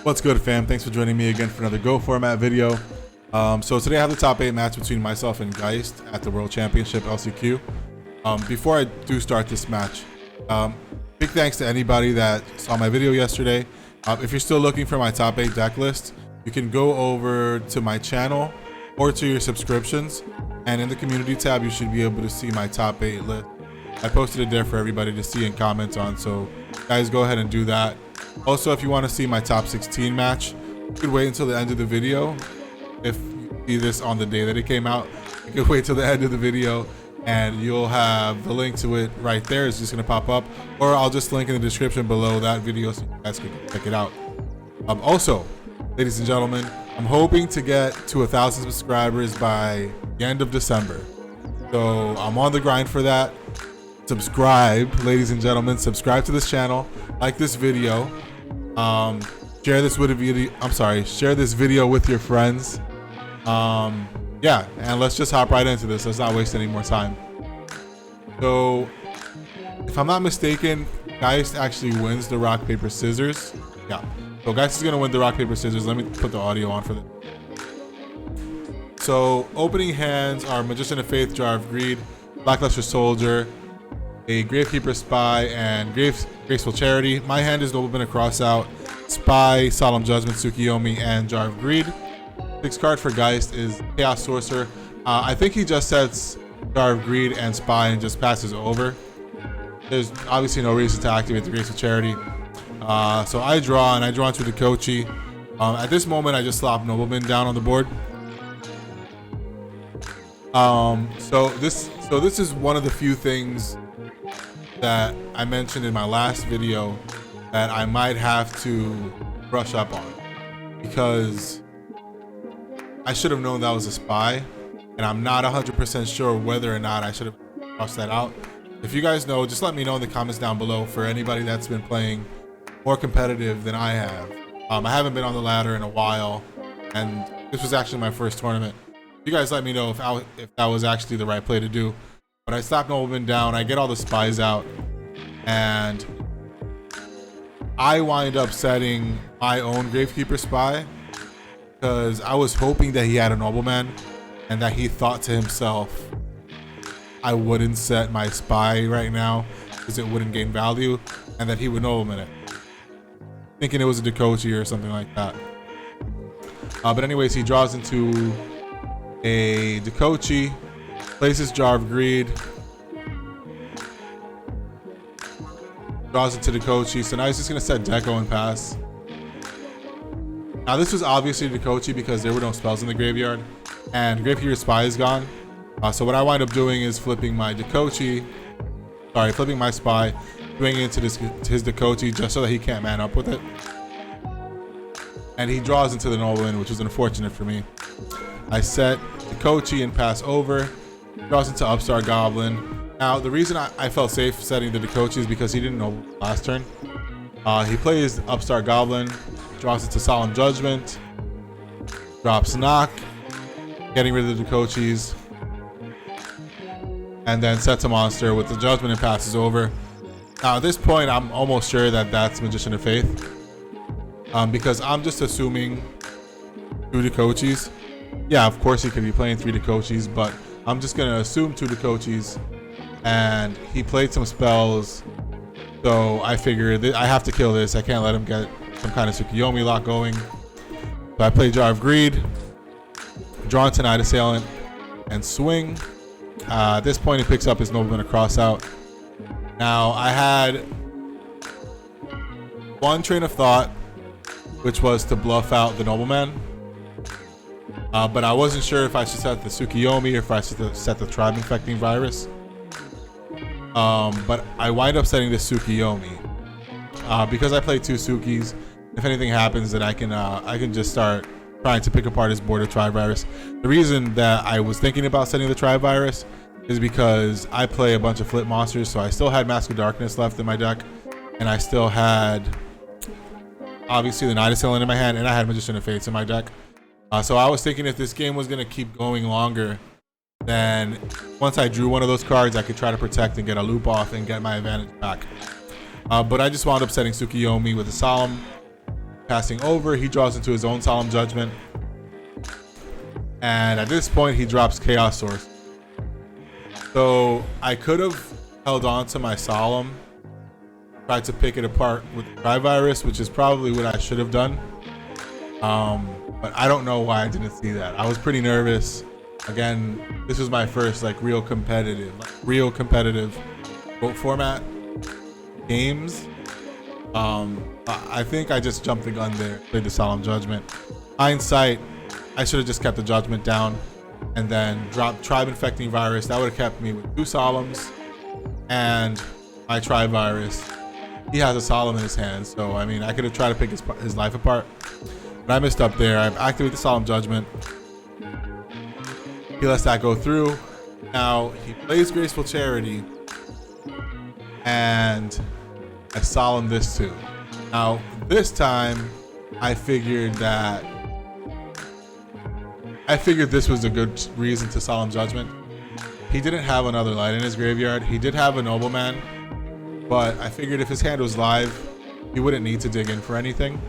What's good, fam? Thanks for joining me again for another GoatFormat video. So today I have the top 8 match between myself and GeistD at the World Championship LCQ. Before I do start this match, big thanks to anybody that saw my video yesterday. If you're still looking for my top 8 deck list, you can go over to my channel or to your subscriptions, and in the community tab you should be able to see my top 8 list. I posted it there for everybody to see and comment on, so guys, go ahead and do that. Also, if you want to see my top 16 match, you could wait until the end of the video. If you see this on the day that it came out, you could wait till the end of the video and you'll have the link to it right there. It's just going to pop up, or I'll just link in the description below that video so you guys can check it out. Also, ladies and gentlemen, I'm hoping to get to 1,000 subscribers by the end of December. So I'm on the grind for that. Subscribe, ladies and gentlemen, subscribe to this channel, like this video, share this video with your friends. Yeah, and let's just hop right into this. Let's not waste any more time. So if I'm not mistaken, GeistD actually wins the rock paper scissors. Yeah, so GeistD is gonna win the rock paper scissors. Let me put the audio on for this. So opening hands are Magician of Faith, Jar of Greed, Blackluster Soldier, a Gravekeeper Spy, and Graceful Charity. My hand is Nobleman Cross Out, Spy, Solemn Judgment, Tsukiyomi, and Jar of Greed. 6th card for GeistD is Chaos Sorcerer. I think he just sets Jar of Greed and Spy and just passes over. There's obviously no reason to activate the Graceful Charity. So I draw, and I draw into the Kochi. At this moment, I just slop Nobleman down on the board. So this is one of the few things that I mentioned in my last video that I might have to brush up on, because I should have known that was a spy, and I'm not 100% sure whether or not I should have crossed that out. If you guys know, just let me know in the comments down below for anybody that's been playing more competitive than I have. I haven't been on the ladder in a while, and this was actually my first tournament. You guys let me know if that was actually the right play to do. But I slap Nobleman down, I get all the spies out, and I wind up setting my own Gravekeeper Spy because I was hoping that he had a Nobleman and that he thought to himself, I wouldn't set my spy right now because it wouldn't gain value, and that he would Nobleman it, thinking it was a Dekochi or something like that. But anyways, he draws into a Dekochi, places Jar of Greed, draws into the Kochi. So now he's just gonna set Deco and pass. Now this was obviously the Kochi because there were no spells in the graveyard, and Gravekeeper Spy is gone. So what I wind up doing is flipping my Dekochi, flipping my Spy, doing it into his Dekochi just so that he can't man up with it. And he draws into the Nobleman, which is unfortunate for me. I set Dekochi and pass over. Draws into Upstart Goblin. Now, the reason I felt safe setting the Dekochi is because he didn't know last turn. He plays Upstart Goblin, draws into Solemn Judgment, drops Knock, getting rid of the Dekochis, and then sets a monster with the Judgment and passes over. Now, at this point, I'm almost sure that that's Magician of Faith, because I'm just assuming 2 Dekochis. Yeah, of course he could be playing 3 Dekochis, but I'm just gonna assume 2 Dekochis, and he played some spells, so I figured I have to kill this. I can't let him get some kind of Tsukiyomi lock going. So I play Jar of Greed, draw into Night Assailant, and swing. At this point, he picks up his Nobleman to cross out. Now I had one train of thought, which was to bluff out the Nobleman. But I wasn't sure if I should set the Tsukiyomi or if I should set the Tribe Infecting Virus. But I wind up setting the Tsukiyomi because I play 2 Tsukis. If anything happens, then I can just start trying to pick apart his board of Tribe Virus. The reason that I was thinking about setting the Tribe Virus is because I play a bunch of flip monsters, so I still had Mask of Darkness left in my deck, and I still had obviously the Night Assailant in my hand, and I had Magician of Fates in my deck. So I was thinking if this game was going to keep going longer, then once I drew one of those cards, I could try to protect and get a loop off and get my advantage back. But I just wound up setting Tsukiyomi with a Solemn Passing over, he draws into his own Solemn Judgment. And at this point, he drops Chaos Source. So I could have held on to my Solemn, tried to pick it apart with the Tri-Virus, which is probably what I should have done. But I don't know why I didn't see that. I was pretty nervous. Again, this was my first like real competitive GoatFormat games. I think I just jumped the gun there, played the Solemn Judgment. Hindsight, I should have just kept the Judgment down and then dropped Tribe Infecting Virus. That would have kept me with 2 Solemns and my Tri-Virus. He has a Solemn in his hand, so I mean, I could have tried to pick his life apart. But I missed up there. I activated the Solemn Judgment. He lets that go through. Now he plays Graceful Charity, and I Solemn this too. Now this time, I figured this was a good reason to Solemn Judgment. He didn't have another light in his graveyard. He did have a Nobleman, but I figured if his hand was live, he wouldn't need to dig in for anything.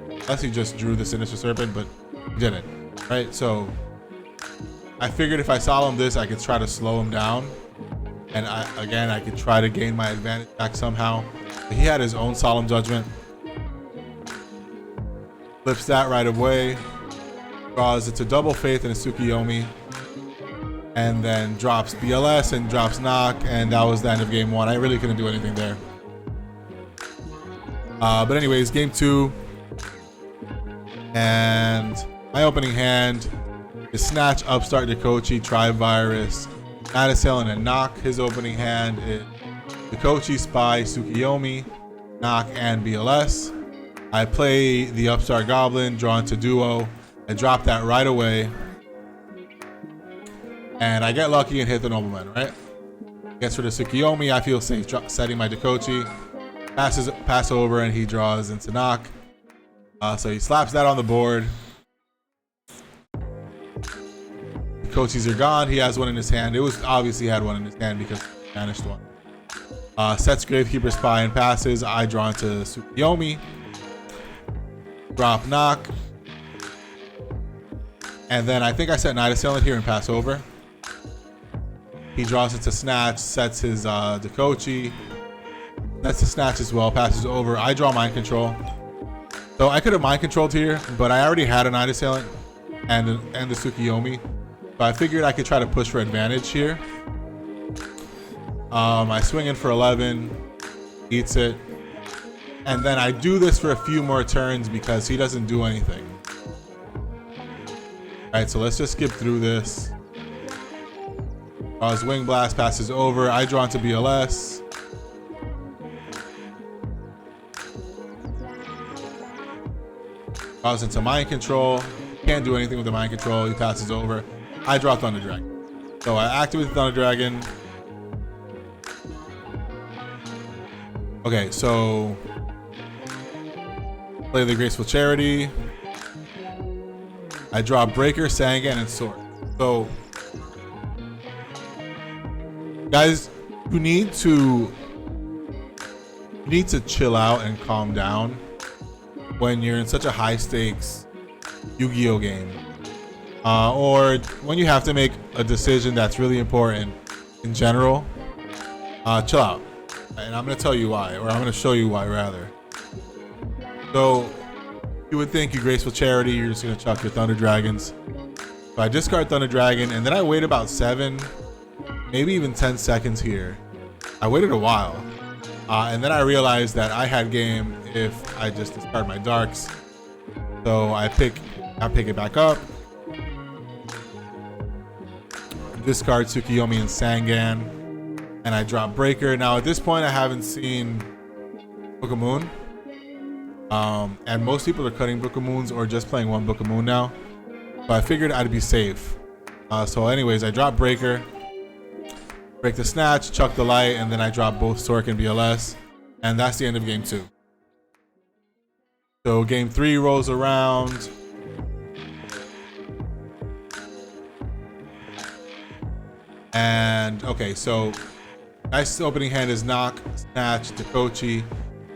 Unless he just drew the Sinister Serpent, but he didn't, right? So I figured if I Solemn this, I could try to slow him down. And I could try to gain my advantage back somehow. But he had his own Solemn Judgment. Flips that right away. Draws it to Double Faith and a Tsukiyomi. And then drops BLS and drops Knock. And that was the end of game 1. I really couldn't do anything there. But anyways, game 2. And my opening hand is Snatch, Upstart, Dekochi, Tri-Virus, Night Assailant, and Knock. His opening hand is Dekochi, Spy, Tsukiyomi, Knock, and BLS. I play the Upstart Goblin, draw into Duo. I drop that right away. And I get lucky and hit the Nobleman, right? Gets rid of Tsukiyomi. I feel safe setting my Dekochi. Pass over, and he draws into Knock. So he slaps that on the board. The Kochis are gone. He has one in his hand. It was obviously had one in his hand because he banished one. Sets Gravekeeper Spy and passes. I draw into Tsukiyomi. Drop Knock. And then I think I set Night Assailant here and pass over. He draws into Snatch, sets his Dekochi. That's the Snatch as well, passes over. I draw Mind Control. So I could have Mind Controlled here, but I already had a Night Assailant and the Tsukiyomi. So I figured I could try to push for advantage here. I swing in for 11, eats it. And then I do this for a few more turns because he doesn't do anything. Alright, so let's just skip through this. His Wing Blast passes over. I draw into BLS. Draws into Mind Control. Can't do anything with the Mind Control. He passes over. I draw Thunder Dragon. So I activate the Thunder Dragon. Okay, so play the Graceful Charity. I draw Breaker, Sangan, and Sword. So guys, you need to chill out and calm down when you're in such a high stakes Yu-Gi-Oh game, or when you have to make a decision that's really important in general. Chill out, and I'm gonna tell you why, or I'm gonna show you why rather. So you would think you Graceful Charity, you're just gonna chuck your Thunder Dragons. So I discard Thunder Dragon, and then I wait about 7, maybe even 10 seconds here. I waited a while, and then I realized that I had game if I just discard my darks. So I pick it back up, discard Tsukiyomi and Sangan, and I drop Breaker. Now at this point I haven't seen Book of Moon, and most people are cutting Book of Moons or just playing one Book of Moon now. So I figured I'd be safe. So anyways, I drop Breaker, break the Snatch, chuck the Light, and then I drop both Sork and BLS, and that's the end of game 2. So game 3 rolls around. And okay, so nice opening hand is Knock, Snatch, Dekochi,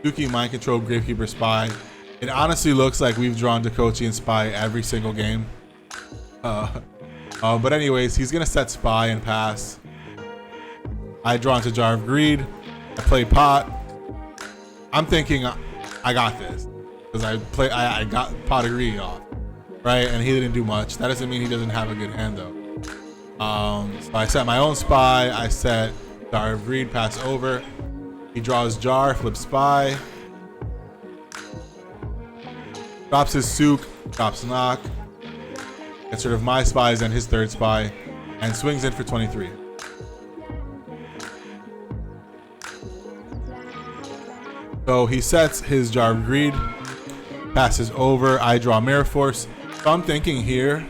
Yuki, Mind Control, Gravekeeper Spy. It honestly looks like we've drawn Kochi and Spy every single game. But anyways, he's gonna set Spy and pass. I draw into Jar of Greed. I play pot. I'm thinking I got this because I got Pot of Greed off, right? And he didn't do much. That doesn't mean he doesn't have a good hand though. So I set my own Spy. I set Jar of Greed, pass over. He draws Jar, flips Spy. Drops his Sook, drops Knock. Gets rid of my Spies and his third Spy. And swings in for 23. So he sets his Jar of Greed. Passes over. I draw Mirror Force. So I'm thinking here.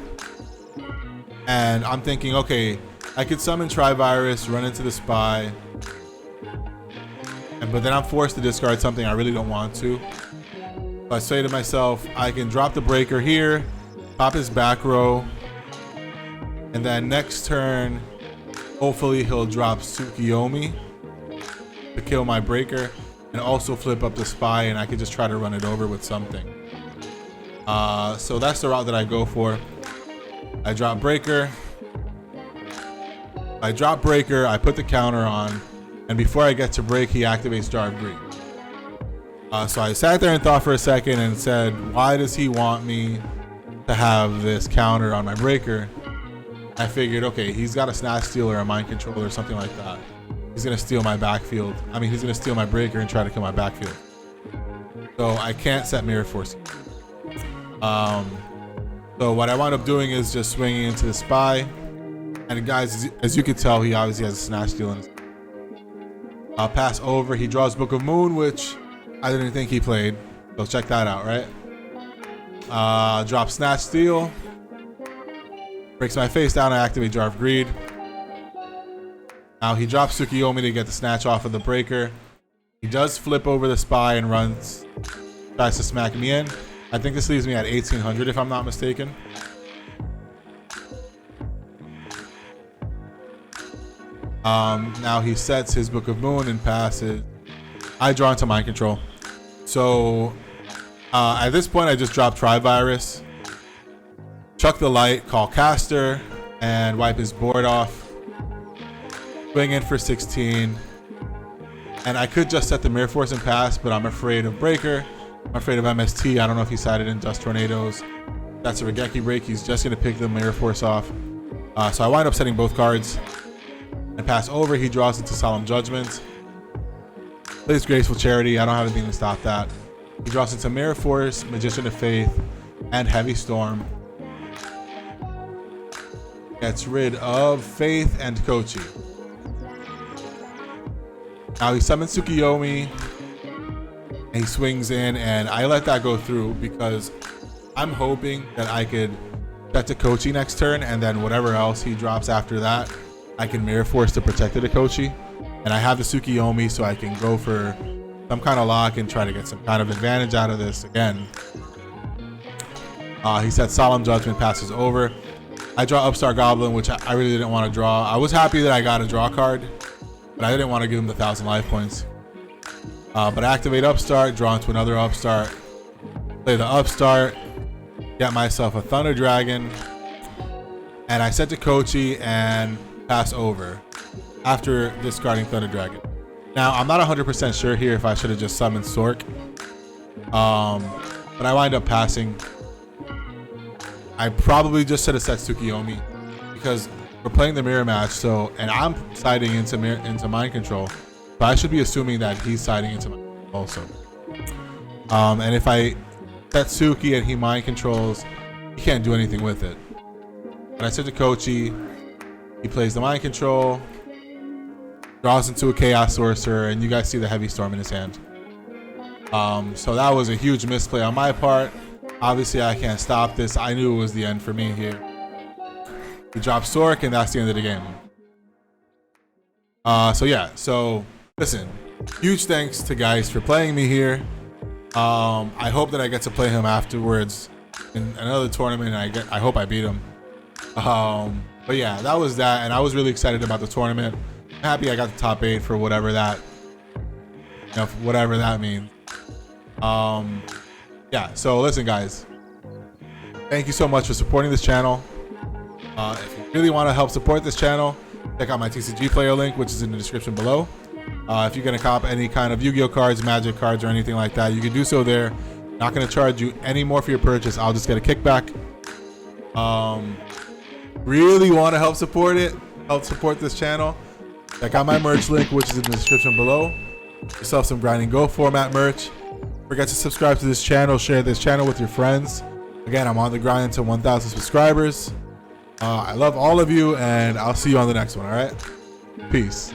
And I'm thinking, okay, I could summon Tri-Virus, run into the Spy. But then I'm forced to discard something I really don't want to. So I say to myself, I can drop the Breaker here, pop his back row, and then next turn, hopefully he'll drop Tsukiyomi to kill my Breaker, and also flip up the Spy, and I could just try to run it over with something. So that's the route that I go for. I drop Breaker. I drop Breaker, I put the counter on, and before I get to break, he activates Jar of Greed. So I sat there and thought for a second and said, why does he want me to have this counter on my Breaker? I figured, okay, he's got a Snatch Steal or a Mind Control or something like that. He's gonna steal my backfield. I mean, he's gonna steal my Breaker and try to kill my backfield. So I can't set Mirror Force. So what I wound up doing is just swinging into the Spy. And guys, as you can tell, he obviously has a Snatch Steal in his. I'll pass over. He draws Book of Moon, which I didn't think he played. So check that out, right? Drop Snatch Steal. Breaks my face down. I activate Jar of Greed. Now he drops Tsukiyomi to get the Snatch off of the Breaker. He does flip over the Spy and runs. Tries to smack me in. I think this leaves me at 1800 if I'm not mistaken. Now he sets his Book of Moon and passes. I draw into Mind Control. So at this point, I just drop Tri-Virus, chuck the Light, call Caster, and wipe his board off. Swing in for 16. And I could just set the Mirror Force and pass, but I'm afraid of Breaker. I'm afraid of MST. I don't know if he sided in Dust Tornadoes. That's a Regeki break. He's just going to pick the Mirror Force off. So I wind up setting both cards. And pass over. He draws into Solemn Judgment. Plays Graceful Charity. I don't have anything to stop that. He draws into Mirror Force, Magician of Faith, and Heavy Storm. Gets rid of Faith and Kochi. Now he summons Tsukiyomi. And he swings in, and I let that go through because I'm hoping that I could set to Kochi next turn, and then whatever else he drops after that, I can Mirror Force to protect the Kochi. And I have the Tsukiyomi, so I can go for some kind of lock and try to get some kind of advantage out of this again. He sets Solemn Judgment, passes over. I draw Upstart Goblin, which I really didn't want to draw. I was happy that I got a draw card, but I didn't want to give him the 1,000 life points. But activate Upstart, draw into another Upstart, play the Upstart, get myself a Thunder Dragon, and I set to Kochi and pass over after discarding Thunder Dragon. Now, I'm not 100% sure here if I should have just summoned Sork, but I wind up passing. I probably just should have set Tsukiyomi because we're playing the mirror match, so, and I'm siding into Mind Control. But I should be assuming that he's siding into Mind Control also. And if I set Tsuki and he Mind Controls, he can't do anything with it. But I set to Kochi, he plays the Mind Control, draws into a Chaos Sorcerer, and you guys see the Heavy Storm in his hand. So that was a huge misplay on my part. Obviously, I can't stop this. I knew it was the end for me here. He drops Sork, and that's the end of the game. So yeah, so listen, huge thanks to Geist for playing me here. I hope that I get to play him afterwards in another tournament. And I hope I beat him. But yeah, that was that, and I was really excited about the tournament. I'm happy I got the top 8 for whatever that, whatever that means. yeah, so listen, guys. Thank you so much for supporting this channel. If you really want to help support this channel, check out my TCG player link, which is in the description below. If you're going to cop any kind of Yu-Gi-Oh cards, Magic cards, or anything like that, you can do so there. Not going to charge you any more for your purchase. I'll just get a kickback. Really want to help support this channel. Check out my merch link, which is in the description below. Get yourself some Grinding Goat format merch. Don't forget to subscribe to this channel. Share this channel with your friends. Again, I'm on the grind to 1,000 subscribers. I love all of you, and I'll see you on the next one. All right, peace.